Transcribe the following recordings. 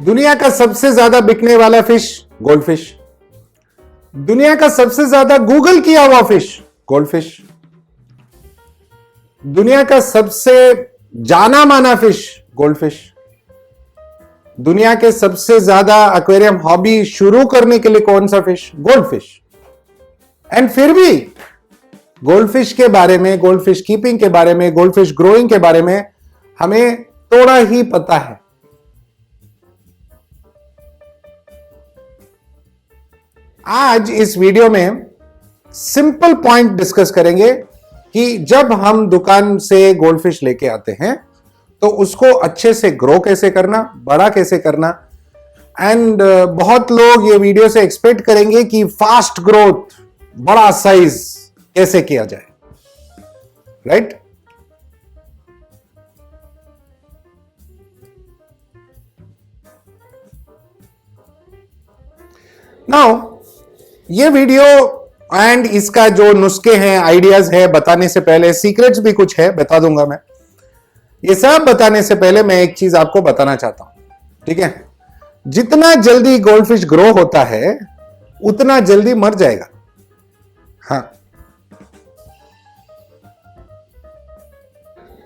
दुनिया का सबसे ज्यादा बिकने वाला फिश गोल्ड फिश। दुनिया का सबसे ज्यादा गूगल किया हुआ फिश गोल्ड फिश। दुनिया का सबसे जाना माना फिश गोल्ड फिश। दुनिया के सबसे ज्यादा एक्वेरियम हॉबी शुरू करने के लिए कौन सा फिश? Gold fish. एंड फिर भी गोल्ड फिश के बारे में, गोल्ड फिश कीपिंग के बारे में, गोल्ड फिश ग्रोइंग के बारे में हमें थोड़ा ही पता है। आज इस वीडियो में सिंपल पॉइंट डिस्कस करेंगे कि जब हम दुकान से गोल्ड फिश लेके आते हैं तो उसको अच्छे से ग्रो कैसे करना, बड़ा कैसे करना। एंड बहुत लोग ये वीडियो से एक्सपेक्ट करेंगे कि फास्ट ग्रोथ, बड़ा साइज कैसे किया जाए, राइट? नाउ ये वीडियो एंड इसका जो नुस्खे हैं, आइडियाज है, बताने से पहले सीक्रेट्स भी कुछ है, बता दूंगा मैं। ये सब बताने से पहले मैं एक चीज आपको बताना चाहता हूं, ठीक है? जितना जल्दी गोल्ड फिश ग्रो होता है उतना जल्दी मर जाएगा। हाँ,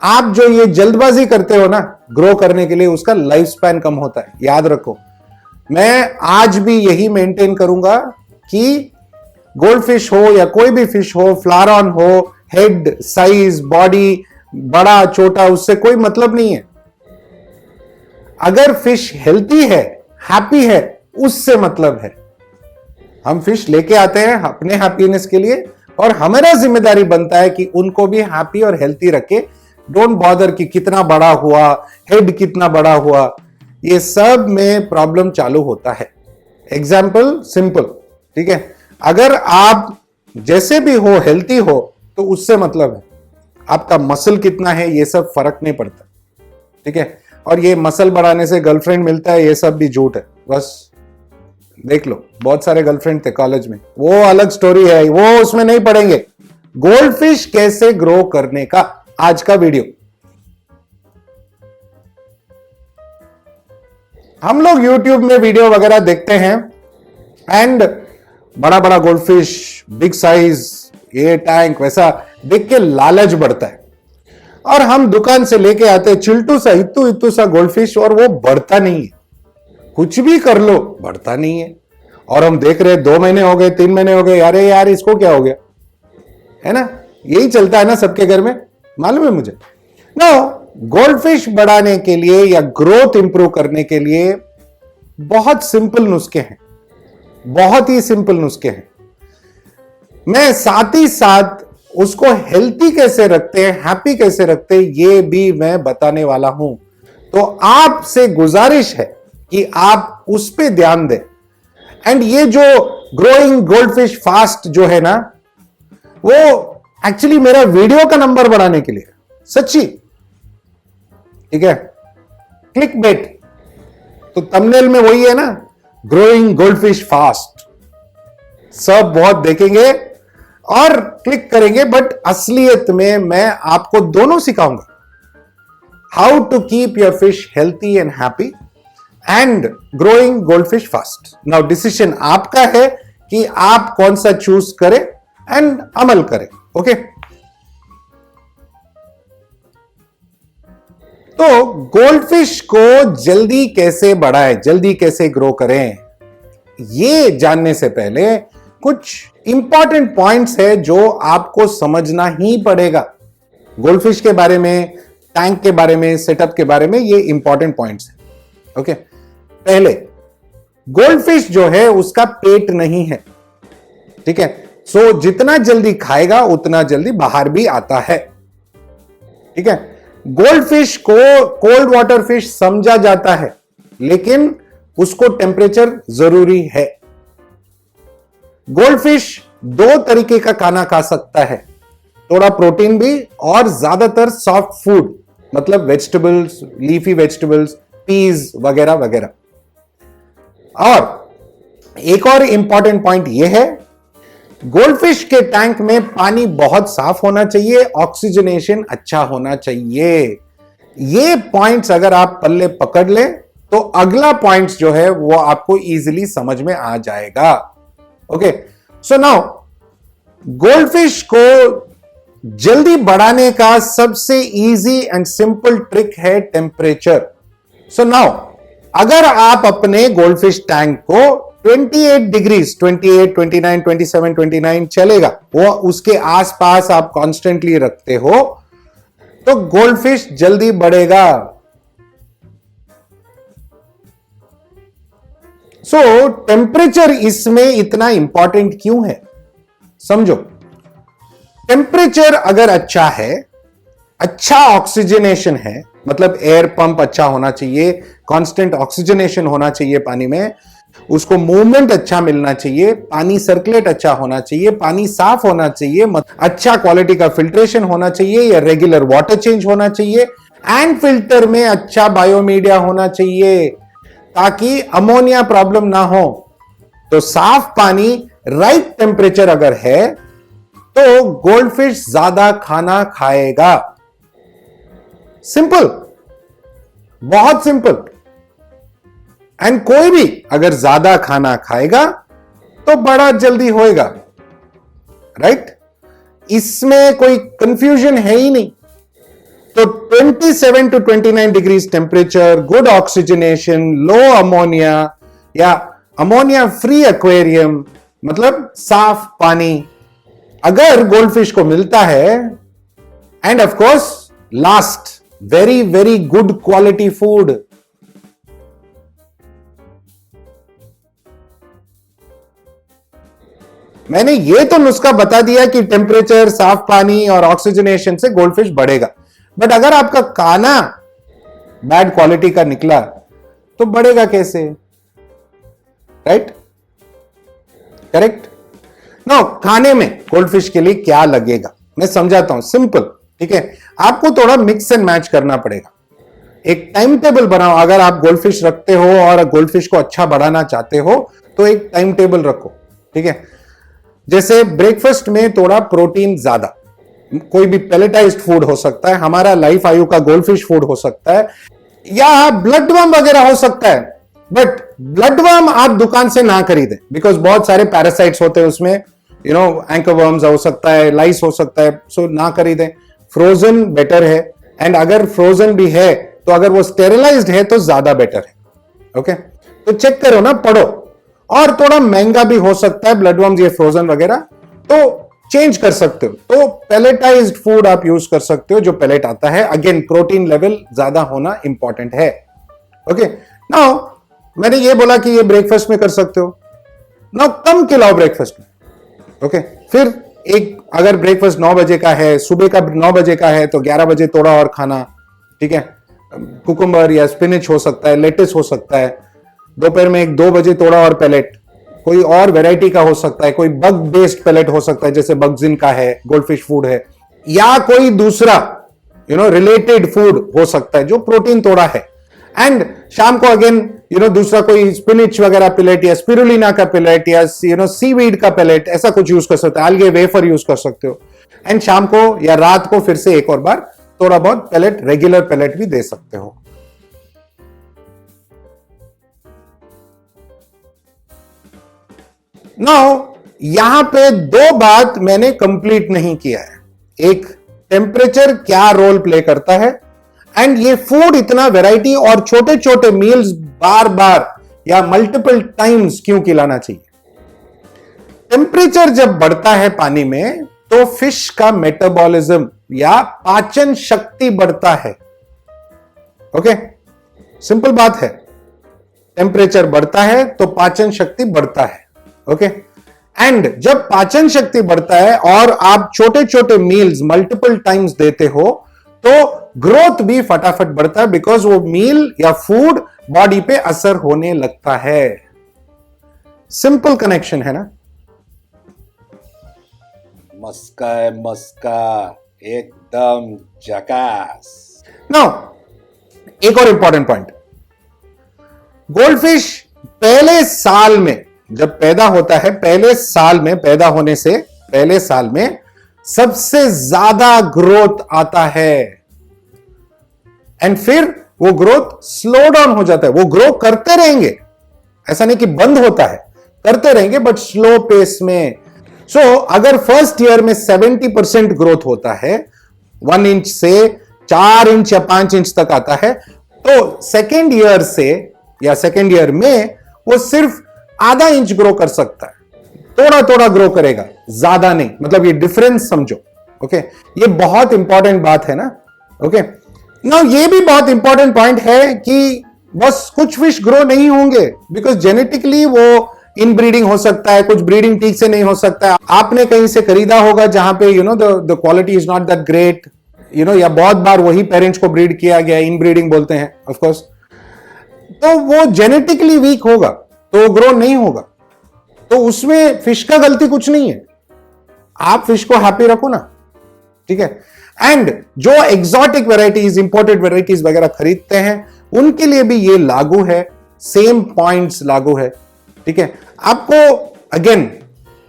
आप जो ये जल्दबाजी करते हो ना ग्रो करने के लिए, उसका लाइफ स्पैन कम होता है, याद रखो। मैं आज भी यही मेंटेन करूंगा कि गोल्ड फिश हो या कोई भी फिश हो, फ्लारॉन हो, हेड साइज, बॉडी बड़ा छोटा, उससे कोई मतलब नहीं है। अगर फिश हेल्थी है, हैप्पी है, उससे मतलब है। हम फिश लेके आते हैं अपने हैप्पीनेस के लिए और हमारा जिम्मेदारी बनता है कि उनको भी हैप्पी और हेल्थी रखे। डोंट बॉदर कि कितना बड़ा हुआ, हेड कितना बड़ा हुआ, ये सब में प्रॉब्लम चालू होता है। एग्जाम्पल सिंपल, ठीक है? अगर आप जैसे भी हो, हेल्थी हो, तो उससे मतलब है। आपका मसल कितना है ये सब फर्क नहीं पड़ता, ठीक है? और ये मसल बढ़ाने से गर्लफ्रेंड मिलता है, ये सब भी झूठ है। बस देख लो, बहुत सारे गर्लफ्रेंड थे कॉलेज में, वो अलग स्टोरी है, वो उसमें नहीं पढ़ेंगे। गोल्ड फिश कैसे ग्रो करने का आज का वीडियो। हम लोग YouTube में वीडियो वगैरह देखते हैं एंड बड़ा बड़ा गोल्ड फिश, बिग साइज, ये टैंक, वैसा देख के लालच बढ़ता है और हम दुकान से लेके आते हैं चिल्टू सा, इत्तू इत्तू सा गोल्ड फिश, और वो बढ़ता नहीं है। कुछ भी कर लो बढ़ता नहीं है। और हम देख रहे 2 महीने हो गए, 3 महीने हो गए, अरे यार इसको क्या हो गया, है ना? यही चलता है ना सबके घर में, मालूम है मुझे। नो, गोल्ड फिश बढ़ाने के लिए या ग्रोथ इंप्रूव करने के लिए बहुत सिंपल नुस्खे हैं, बहुत ही सिंपल नुस्खे हैं। मैं साथ ही साथ उसको हेल्थी कैसे रखते हैं, हैप्पी कैसे रखते हैं, ये भी मैं बताने वाला हूं। तो आपसे गुजारिश है कि आप उस पे ध्यान दें। एंड ये जो ग्रोइंग गोल्ड फिश फास्ट जो है ना, वो एक्चुअली मेरा वीडियो का नंबर बढ़ाने के लिए, सच्ची, ठीक है? क्लिक बेट तो थंबनेल में वही है ना, ग्रोइंग गोल्ड फिश फास्ट, सब बहुत देखेंगे और क्लिक करेंगे, बट असलियत में मैं आपको दोनों सिखाऊंगा। How to keep your fish healthy and happy and growing gold fish fast. Now decision आपका है कि आप कौन सा चूज करें एंड अमल करें, ओके? तो गोल्ड फिश को जल्दी कैसे बढ़ाएं, जल्दी कैसे ग्रो करें, ये जानने से पहले कुछ इंपॉर्टेंट पॉइंट्स है जो आपको समझना ही पड़ेगा। गोल्ड फिश के बारे में, टैंक के बारे में, सेटअप के बारे में, ये इंपॉर्टेंट पॉइंट्स है, ओके? पहले, गोल्ड फिश जो है उसका पेट नहीं है, ठीक है? सो जितना जल्दी खाएगा उतना जल्दी बाहर भी आता है, ठीक है? गोल्ड फिश को कोल्ड वाटर फिश समझा जाता है, लेकिन उसको टेम्परेचर जरूरी है। गोल्ड फिश 2 तरीके का खाना खा सकता है, थोड़ा प्रोटीन भी और ज्यादातर सॉफ्ट फूड, मतलब वेजिटेबल्स, लीफी वेजिटेबल्स, पीज वगैरह वगैरह। और एक और इंपॉर्टेंट पॉइंट यह है, गोल्ड फिश के टैंक में पानी बहुत साफ होना चाहिए, ऑक्सीजनेशन अच्छा होना चाहिए। ये पॉइंट्स अगर आप पल्ले पकड़ लें तो अगला पॉइंट्स जो है वो आपको इजीली समझ में आ जाएगा। ओके, सो नाउ गोल्डफिश को जल्दी बढ़ाने का सबसे इजी एंड सिंपल ट्रिक है टेम्परेचर। सो नाउ अगर आप अपने गोल्डफिश टैंक को 28 डिग्रीज 28, 29, 27, 29 चलेगा, वो उसके आसपास आप कॉन्स्टेंटली रखते हो तो गोल्डफिश जल्दी बढ़ेगा। सो टेम्परेचर इसमें इतना इंपॉर्टेंट क्यों है, समझो। टेम्परेचर अगर अच्छा है, अच्छा ऑक्सीजनेशन है, मतलब एयर पंप अच्छा होना चाहिए, कांस्टेंट ऑक्सीजनेशन होना चाहिए पानी में, उसको मूवमेंट अच्छा मिलना चाहिए, पानी सर्कुलेट अच्छा होना चाहिए, पानी साफ होना चाहिए, अच्छा क्वालिटी का फिल्ट्रेशन होना चाहिए या रेगुलर वाटर चेंज होना चाहिए, एंड फिल्टर में अच्छा बायोमीडिया होना चाहिए ताकि अमोनिया प्रॉब्लम ना हो। तो साफ पानी, राइट टेम्परेचर अगर है तो गोल्डफिश ज्यादा खाना खाएगा। सिंपल, बहुत सिंपल। एंड कोई भी अगर ज्यादा खाना खाएगा तो बड़ा जल्दी होएगा, राइट? इसमें कोई कंफ्यूजन है ही नहीं। तो 27 to 29 degrees temperature, good oxygenation, low ammonia या अमोनिया फ्री एक्वेरियम, मतलब साफ पानी अगर गोल्डफिश को मिलता है, end of course last, very very good quality food. मैंने ये तो नुस्खा बता दिया कि टेम्परेचर, साफ पानी और ऑक्सीजनेशन से गोल्डफिश बढ़ेगा, बट अगर आपका खाना बैड क्वालिटी का निकला तो बढ़ेगा कैसे, राइट? करेक्ट? नो, खाने में गोल्डफिश के लिए क्या लगेगा मैं समझाता हूं, सिंपल, ठीक है? आपको थोड़ा मिक्स एंड मैच करना पड़ेगा। एक टाइम टेबल बनाओ। अगर आप गोल्डफिश रखते हो और गोल्डफिश को अच्छा बढ़ाना चाहते हो तो एक टाइम टेबल रखो, ठीक है? जैसे ब्रेकफास्ट में थोड़ा प्रोटीन ज्यादा, कोई भी पैलेटाइज्ड फूड हो सकता है, हमारा लाइफ आयु का गोल्डफिश फूड हो सकता है, या ब्लड वर्म वगैरह हो सकता है। बट ब्लड वर्म आप दुकान से ना खरीदें, बिकॉज बहुत सारे पैरासाइट्स होते हैं उसमें, एंकर वर्म्स हो सकता है, लाइस हो सकता है, सो ना खरीदें। फ्रोजन बेटर है, एंड अगर फ्रोजन भी है तो अगर वो स्टेरिलाइज्ड है तो ज्यादा बेटर है। ओके, तो चेक करो ना, पढ़ो। और थोड़ा महंगा भी हो सकता है ब्लड वर्म्स, ये फ्रोजन वगैरह, तो चेंज कर सकते हो। तो पैलेटाइज्ड फूड आप यूज कर सकते हो, जो पैलेट आता है। अगेन प्रोटीन लेवल ज्यादा होना इंपॉर्टेंट है। ओके, नाउ मैंने ये बोला कि ये ब्रेकफास्ट में कर सकते हो। नाउ कम खिलाओ ब्रेकफास्ट में। ओके, फिर एक, अगर ब्रेकफास्ट 9 बजे का है, सुबह का 9 बजे का है, तो 11 बजे थोड़ा और खाना, ठीक है? कुकुम्बर या स्पिनच हो सकता है, लेटिस हो सकता है। दोपहर में 1-2 बजे थोड़ा और पैलेट, कोई और वैरायटी का हो सकता है, कोई बग बेस्ड पैलेट हो सकता है, जैसे बग्जिन का है, गोल्डफिश फूड है, या कोई दूसरा रिलेटेड फूड हो सकता है जो प्रोटीन थोड़ा है। एंड शाम को अगेन दूसरा कोई स्पिनिच वगैरह पैलेट या स्पिरुलिना का पैलेट या सीवीड का पैलेट, ऐसा कुछ यूज कर सकते हो। आलगे वेफर यूज कर सकते हो। एंड शाम को या रात को फिर से एक और बार थोड़ा बहुत पैलेट, रेगुलर पैलेट भी दे सकते हो। नाउ यहां पे 2 बात मैंने कंप्लीट नहीं किया है। एक, टेम्परेचर क्या रोल प्ले करता है, एंड ये फूड इतना वैरायटी और छोटे छोटे मील्स बार बार या मल्टीपल टाइम्स क्यों खिलाना चाहिए। टेम्परेचर जब बढ़ता है पानी में तो फिश का मेटाबॉलिज्म या पाचन शक्ति बढ़ता है। ओके, सिंपल बात है। टेम्परेचर बढ़ता है तो पाचन शक्ति बढ़ता है। ओके, एंड जब पाचन शक्ति बढ़ता है और आप छोटे छोटे मील्स मल्टीपल टाइम्स देते हो तो ग्रोथ भी फटाफट बढ़ता है, बिकॉज वो मील या फूड बॉडी पे असर होने लगता है। सिंपल कनेक्शन है ना? मस्का एकदम झकास। नाउ एक और इंपॉर्टेंट पॉइंट, गोल्डफिश पहले साल में जब पैदा होता है, पहले साल में पैदा होने से पहले साल में सबसे ज्यादा ग्रोथ आता है, एंड फिर वो ग्रोथ स्लो डाउन हो जाता है। वो ग्रो करते रहेंगे, ऐसा नहीं कि बंद होता है, करते रहेंगे बट स्लो पेस में। सो अगर फर्स्ट ईयर में 70% ग्रोथ होता है, 1 इंच से 4 इंच या 5 इंच तक आता है, तो सेकेंड ईयर से या सेकेंड ईयर में वो सिर्फ आधा इंच ग्रो कर सकता है, थोड़ा थोड़ा ग्रो करेगा, ज्यादा नहीं। मतलब ये डिफरेंस समझो। ओके, ये बहुत इंपॉर्टेंट बात है ना। ओके, ना ये भी बहुत इंपॉर्टेंट पॉइंट है कि बस कुछ फिश ग्रो नहीं होंगे बिकॉज जेनेटिकली वो इनब्रीडिंग हो सकता है, कुछ ब्रीडिंग ठीक से नहीं हो सकता है, आपने कहीं से खरीदा होगा जहां पे the quality is not that great, या बहुत बार वही पेरेंट्स को ब्रीड किया गया, इनब्रीडिंग बोलते हैं ऑफ कोर्स, तो वो जेनेटिकली वीक होगा, तो ग्रो नहीं होगा। तो उसमें फिश का गलती कुछ नहीं है, आप फिश को हैप्पी रखो ना, ठीक है। एंड जो एग्जॉटिक वेराइटीज, इंपोर्टेड वेराइटीज वगैरह खरीदते हैं, उनके लिए भी ये लागू है, सेम पॉइंट्स लागू है, ठीक है। आपको अगेन,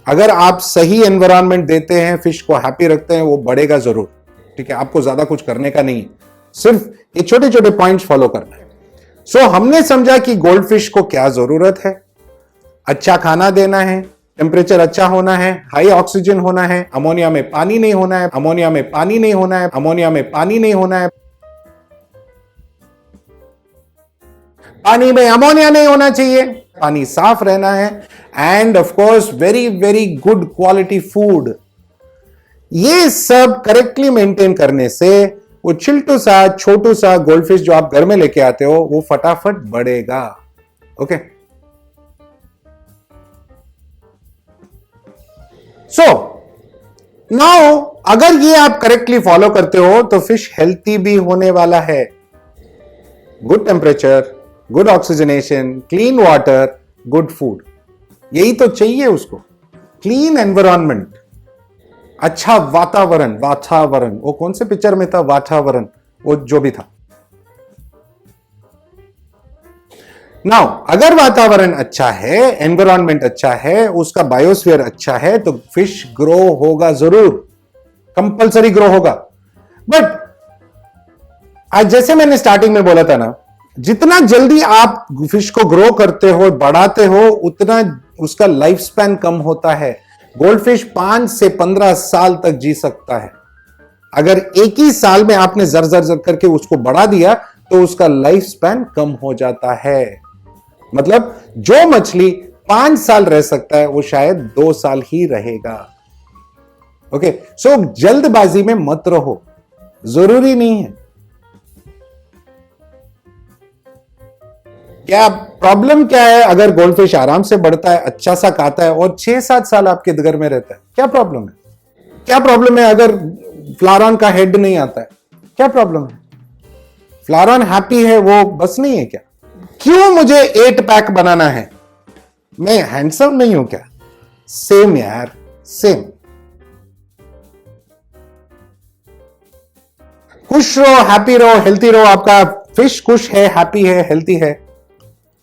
अगर आप सही एनवायरनमेंट देते हैं, फिश को हैप्पी रखते हैं, वो बढ़ेगा जरूर, ठीक है। आपको ज्यादा कुछ करने का नहीं, सिर्फ ये छोटे छोटे पॉइंट्स फॉलो करना है। सो हमने समझा कि गोल्ड फिश को क्या जरूरत है, अच्छा खाना देना है, टेम्परेचर अच्छा होना है, हाई ऑक्सीजन होना है, अमोनिया में पानी नहीं होना है, अमोनिया में पानी नहीं होना है, अमोनिया में पानी नहीं होना है, पानी में अमोनिया नहीं होना चाहिए, पानी साफ रहना है, end of course very very good quality food. ये सब करेक्टली मेंटेन करने से वो चिल्टू सा छोटू सा गोल्डफिश जो आप घर में लेके आते हो, वो फटाफट बढ़ेगा। ओके, सो नाउ अगर ये आप करेक्टली फॉलो करते हो तो फिश हेल्थी भी होने वाला है। Good temperature, good oxygenation, clean water, good food, यही तो चाहिए उसको। क्लीन एनवायरनमेंट, अच्छा वातावरण, वातावरण वो कौन से पिक्चर में था, वातावरण, वो जो भी था। नाउ अगर वातावरण अच्छा है, एनवायरनमेंट अच्छा है, उसका बायोस्फीयर अच्छा है, तो फिश ग्रो होगा जरूर, कंपलसरी ग्रो होगा। बट आज जैसे मैंने स्टार्टिंग में बोला था ना, जितना जल्दी आप फिश को ग्रो करते हो, बढ़ाते हो, उतना उसका लाइफ स्पैन कम होता है। गोल्डफिश 5 से 15 साल तक जी सकता है। अगर एक ही साल में आपने जर जर जर करके उसको बढ़ा दिया तो उसका लाइफ स्पैन कम हो जाता है। मतलब जो मछली 5 साल रह सकता है वो शायद 2 साल ही रहेगा। ओके, सो जल्दबाजी में मत रहो, जरूरी नहीं है। क्या प्रॉब्लम क्या है अगर गोल्डफिश आराम से बढ़ता है, अच्छा सा खाता है और 6-7 साल आपके घर में रहता है? क्या प्रॉब्लम है? क्या प्रॉब्लम है अगर फ्लारॉन का हेड नहीं आता है? क्या प्रॉब्लम है? फ्लारॉन हैप्पी है, वो बस नहीं है क्या? क्यों मुझे 8 पैक बनाना है? मैं हैंडसम नहीं हूं क्या? सेम यार, सेम। खुश रहो, हैप्पी रहो, हेल्थी रहो। आपका फिश खुश है, हैप्पी है, हेल्थी है,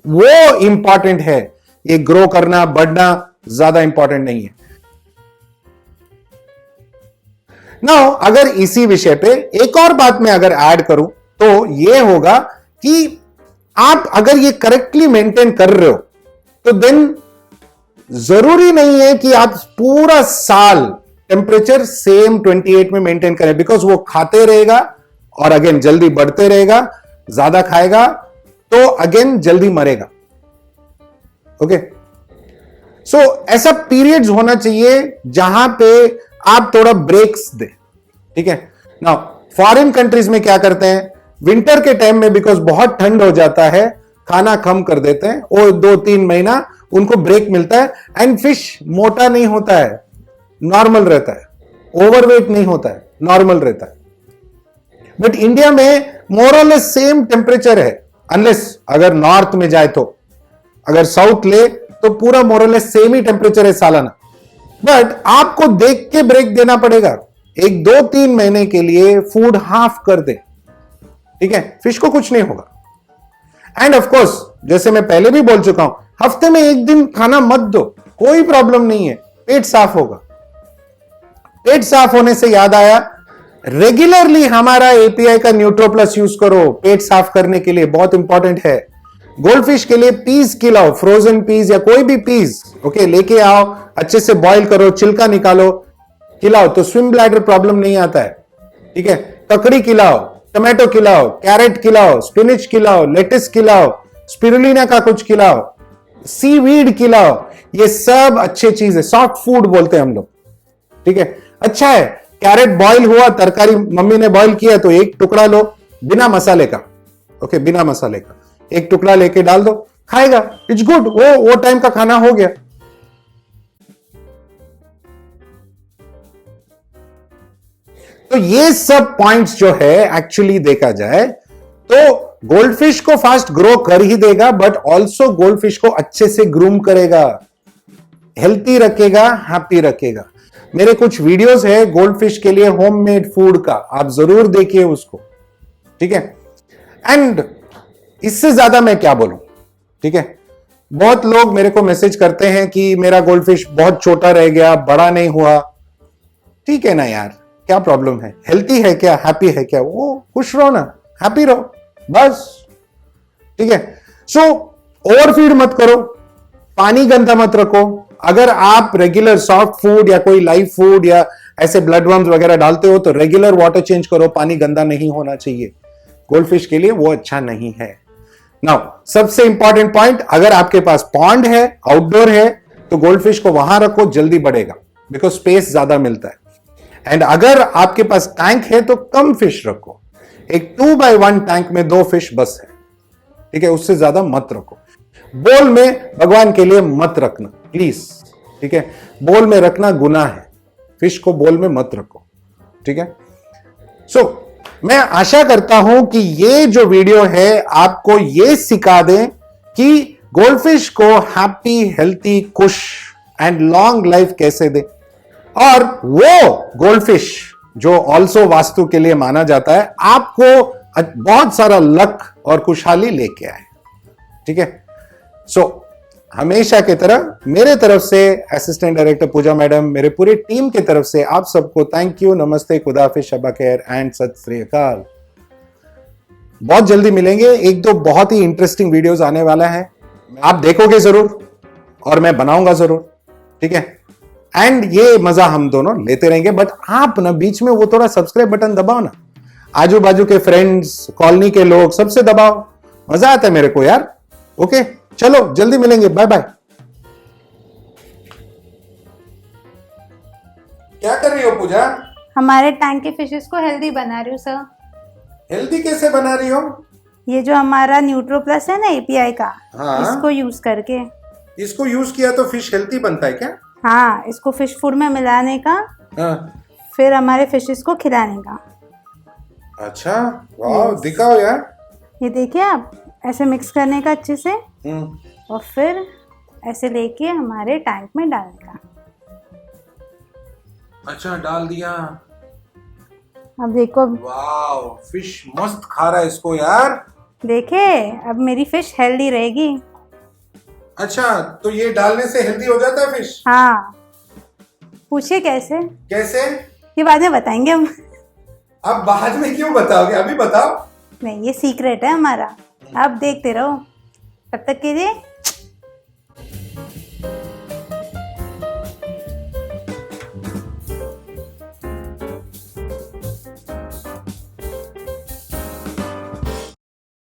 वो इंपॉर्टेंट है। ये ग्रो करना, बढ़ना ज्यादा इंपॉर्टेंट नहीं है। नाउ अगर इसी विषय पे एक और बात मैं अगर ऐड करूं तो ये होगा कि आप अगर ये करेक्टली मेंटेन कर रहे हो तो देन जरूरी नहीं है कि आप पूरा साल टेम्परेचर सेम 28 में मेंटेन करें, बिकॉज वो खाते रहेगा और अगेन जल्दी बढ़ते रहेगा, ज्यादा खाएगा तो अगेन जल्दी मरेगा। ओके, सो ऐसा पीरियड्स होना चाहिए जहां पे आप थोड़ा ब्रेक्स दे, ठीक है ना। फॉरेन कंट्रीज में क्या करते हैं, विंटर के टाइम में बिकॉज बहुत ठंड हो जाता है, खाना कम कर देते हैं, और 2-3 महीना उनको ब्रेक मिलता है, एंड फिश मोटा नहीं होता है, नॉर्मल रहता है, ओवरवेट नहीं होता है, नॉर्मल रहता है। बट इंडिया में मोर और लेस सेम टेम्परेचर है, अनलेस अगर नॉर्थ में जाए तो, अगर साउथ ले तो पूरा मोर और लेस सेम ही टेम्परेचर है सालाना। बट आपको देख के ब्रेक देना पड़ेगा, 1-2-3 महीने के लिए फूड हाफ कर दे, ठीक है, फिश को कुछ नहीं होगा। एंड ऑफ कोर्स जैसे मैं पहले भी बोल चुका हूं, हफ्ते में 1 दिन खाना मत दो, कोई प्रॉब्लम नहीं है, पेट साफ होगा। पेट साफ होने से याद आया, रेगुलरली हमारा एपीआई का न्यूट्रो प्लस यूज करो पेट साफ करने के लिए, बहुत इंपॉर्टेंट है। गोल्ड फिश के लिए पीस खिलाओ, फ्रोजन पीस या कोई भी पीस, ओके, लेके आओ, अच्छे से बॉईल करो, छिलका निकालो, खिलाओ तो स्विम ब्लैडर प्रॉब्लम नहीं आता है। ठीक है, ककड़ी खिलाओ, टमाटो खिलाओ, कैरेट खिलाओ, स्पिनिच खिलाओ, लेटिस खिलाओ, स्पिरुलिना का कुछ खिलाओ, सीवीड खिलाओ, ये सब अच्छे चीज है, सॉफ्ट फूड बोलते हैं हम लोग। ठीक है, अच्छा है। कैरेट बॉईल हुआ, तरकारी मम्मी ने बॉईल किया तो एक टुकड़ा लो बिना मसाले का, ओके, बिना मसाले का एक टुकड़ा लेके डाल दो, खाएगा, इट्स गुड, वो टाइम का खाना हो गया। तो ये सब पॉइंट्स जो है एक्चुअली देखा जाए तो गोल्ड फिश को फास्ट ग्रो कर ही देगा, बट ऑल्सो गोल्ड फिश को अच्छे से ग्रूम करेगा, हेल्थी रखेगा, हैप्पी रखेगा। मेरे कुछ वीडियोस है गोल्ड फिश के लिए होममेड फूड का, आप जरूर देखिए उसको। ठीक है, एंड इससे ज्यादा मैं क्या बोलूं। ठीक है, बहुत लोग मेरे को मैसेज करते हैं कि मेरा गोल्ड फिश बहुत छोटा रह गया, बड़ा नहीं हुआ। ठीक है ना यार, क्या प्रॉब्लम है? हेल्थी है क्या, हैप्पी है क्या, वो खुश रहो ना, हैप्पी रहो बस। ठीक है, सो ओवरफीड मत करो, पानी गंदा मत रखो। अगर आप रेगुलर सॉफ्ट फूड या कोई लाइव फूड या ऐसे ब्लड वर्म्स वगैरह डालते हो तो रेगुलर वाटर चेंज करो, पानी गंदा नहीं होना चाहिए। गोल्ड फिश के लिए वो अच्छा नहीं है। नाउ सबसे इंपॉर्टेंट पॉइंट, अगर आपके पास पॉन्ड है, आउटडोर है, तो गोल्ड फिश को वहां रखो, जल्दी बढ़ेगा, बिकॉज स्पेस ज्यादा मिलता है। एंड अगर आपके पास टैंक है तो कम फिश रखो, एक 2x1 टैंक में 2 फिश बस है। ठीक है, उससे ज्यादा मत रखो। बोल में भगवान के लिए मत रखना प्लीज। ठीक है, बोल में रखना गुनाह है, फिश को बोल में मत रखो। ठीक है, सो मैं आशा करता हूं कि ये जो वीडियो है आपको ये सिखा दे कि गोल्ड फिश को हैप्पी, हेल्थी, खुश एंड लॉन्ग लाइफ कैसे दे। और वो गोल्ड फिश जो ऑल्सो वास्तु के लिए माना जाता है, आपको बहुत सारा लक और खुशहाली लेके आए। ठीक है, सो हमेशा की तरह मेरे तरफ से असिस्टेंट डायरेक्टर पूजा मैडम, मेरे पूरी टीम की तरफ से आप सबको थैंक यू, नमस्ते, खुदाफिज, शबा खैर एंड सत श्री अकाल। बहुत जल्दी मिलेंगे, एक दो बहुत ही इंटरेस्टिंग वीडियोस आने वाला है, आप देखोगे जरूर और मैं बनाऊंगा जरूर। ठीक है, एंड ये मजा हम दोनों लेते रहेंगे। बट आप ना बीच में वो थोड़ा सब्सक्राइब बटन दबाओ ना, आजू बाजू के फ्रेंड्स, कॉलोनी के लोग, सबसे दबाओ, मजा आता है मेरे को यार। ओके, चलो जल्दी मिलेंगे, बाय बाय। क्या कर रही हो पूजा? हमारे टैंक के फिशेस को हेल्दी बना रही हूँ सर। हेल्दी कैसे बना रही हो? ये जो हमारा न्यूट्रो प्लस है ना एपीआई का, हाँ। इसको यूज करके। इसको यूज किया तो फिश हेल्दी बनता है क्या? हाँ, इसको फिश फूड में मिलाने का, हाँ। फिर हमारे फिशेस को खिलाने का। अच्छा, वाह, दिखाओ यार। ये देखिए आप, ऐसे मिक्स करने का अच्छे से, और फिर ऐसे लेके हमारे टैंक में डालने का। अच्छा, डाल दिया। अब देखो, वाह, फिश मस्त खा रहा है इसको यार। देखे, अब मेरी फिश हेल्दी रहेगी। अच्छा, तो ये डालने से हेल्दी हो जाता है फिश? हाँ, पूछिए कैसे? कैसे? ये बाद में बताएंगे हम। अब बाद में क्यों बताओगे, अभी बताओ। नहीं, ये सीक्रेट है हमारा, आप देखते रहो। तब तक के लिए